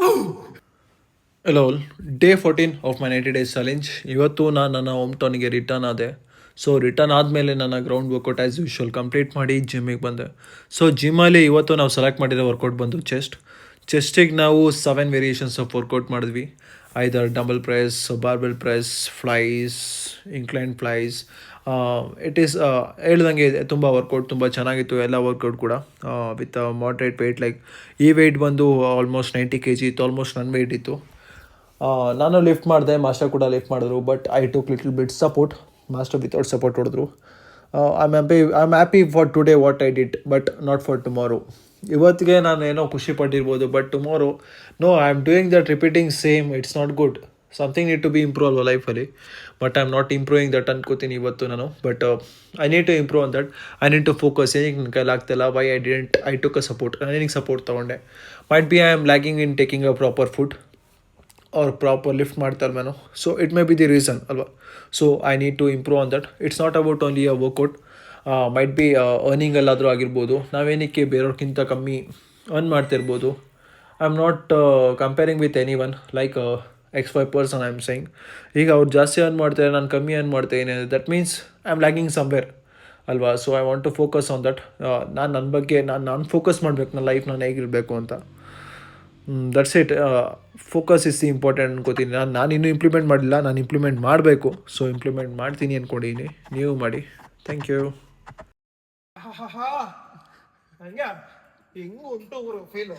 Hello all, day 14 of my 90 days challenge. ಇವತ್ತು ನಾನು ನನ್ನ ಹೋಮ್ ಟೌನಿಗೆ ರಿಟರ್ನ್ ಆದೆ. ಸೊ ರಿಟರ್ನ್ ಆದಮೇಲೆ ನನ್ನ ground workout as usual complete ಮಾಡಿ ಜಿಮ್ಮಿಗೆ ಬಂದೆ. ಸೊ ಜಿಮ್ಮಲ್ಲಿ ಇವತ್ತು ನಾವು ಸೆಲೆಕ್ಟ್ ಮಾಡಿರೋ ವರ್ಕೌಟ್ ಬಂದು ಚೆಸ್ಟಿಗೆ ನಾವು 7 ವೇರಿಯೇಷನ್ಸ್ ಆಫ್ ವರ್ಕೌಟ್ ಮಾಡಿದ್ವಿ. Either dumbbell press, barbell press, flies, incline flies. It is ಹೇಳ್ದಂಗೆ ತುಂಬ ವರ್ಕೌಟ್ ತುಂಬ ಚೆನ್ನಾಗಿತ್ತು ಎಲ್ಲ ವರ್ಕೌಟ್ ಕೂಡ, ವಿತ್ ಮಾಡ್ರೇಟ್ ವೆಯ್ಟ್. ಲೈಕ್ ಈ ವೆಯ್ಟ್ ಬಂದು ಆಲ್ಮೋಸ್ಟ್ 90 kg ಇತ್ತು, ಆಲ್ಮೋಸ್ಟ್ ನನ್ನ ವೆಯ್ಟ್ ಇತ್ತು. ನಾನು ಲಿಫ್ಟ್ ಮಾಡಿದೆ, ಮಾಸ್ಟರ್ ಕೂಡ ಲಿಫ್ಟ್ ಮಾಡಿದ್ರು, but I took little bit support. Master without support ಹೊಡೆದ್ರು. I am happy for today what I did, but not for tomorrow. ಇವತ್ತಿಗೆ ನಾನು ಏನೋ ಖುಷಿ ಪಟ್ಟಿರ್ಬೋದು, but tomorrow no, I am doing that repeating same. It's not good. Something need to be improve ಅಲ್ವ ಲೈಫಲ್ಲಿ, but I am not improving that ಅನ್ಕೋತೀನಿ ಇವತ್ತು ನಾನು. But I need to improve on that. I need to focus. ಏನಕ್ಕೆ ನನ್ನ ಕೈಲಿ ಆಗ್ತಿಲ್ಲ, why I took a support. ನಾನು ಏನಕ್ಕೆ ಸಪೋರ್ಟ್ ತೊಗೊಂಡೆ? Might be I am lacking in taking a proper food or proper lift ಮಾಡ್ತಾರೆ ನಾನು. So it may be the reason ಅಲ್ವಾ. So I need to improve on that. It's not about only a workout. Might be ಅರ್ನಿಂಗಲ್ಲಾದರೂ ಆಗಿರ್ಬೋದು. ನಾವೇನಕ್ಕೆ ಬೇರೆಯವ್ರಿಗಿಂತ ಕಮ್ಮಿ earn ಮಾಡ್ತಿರ್ಬೋದು. I am not comparing with anyone, like XY person I am saying. ಈಗ ಅವ್ರು ಜಾಸ್ತಿ ಅರ್ನ್ ಮಾಡ್ತಾರೆ, ನಾನು ಕಮ್ಮಿ ಅರ್ನ್ ಮಾಡ್ತೇನೆ, that means I am lacking somewhere ಅಲ್ವಾ. So I want to focus on that. ನಾನು ನನ್ನ ಬಗ್ಗೆ ನಾನು ಫೋಕಸ್ ಮಾಡಬೇಕು, ನನ್ನ ಲೈಫ್ ನಾನು ಹೇಗಿರಬೇಕು ಅಂತ. That's it. Focus is the important ಅನ್ಕೋತೀನಿ. ನಾನು ಇನ್ನೂ ಇಂಪ್ಲಿಮೆಂಟ್ ಮಾಡಿಲ್ಲ, ನಾನು ಇಂಪ್ಲಿಮೆಂಟ್ ಮಾಡಬೇಕು. ಸೊ ಇಂಪ್ಲಿಮೆಂಟ್ ಮಾಡ್ತೀನಿ ಅಂದ್ಕೊಂಡಿದ್ದೀನಿ, ನೀವು ಮಾಡಿ. Thank you. ಹಂಗೆ ಹೆಂಗು ಉಂಟು ಫೀಲು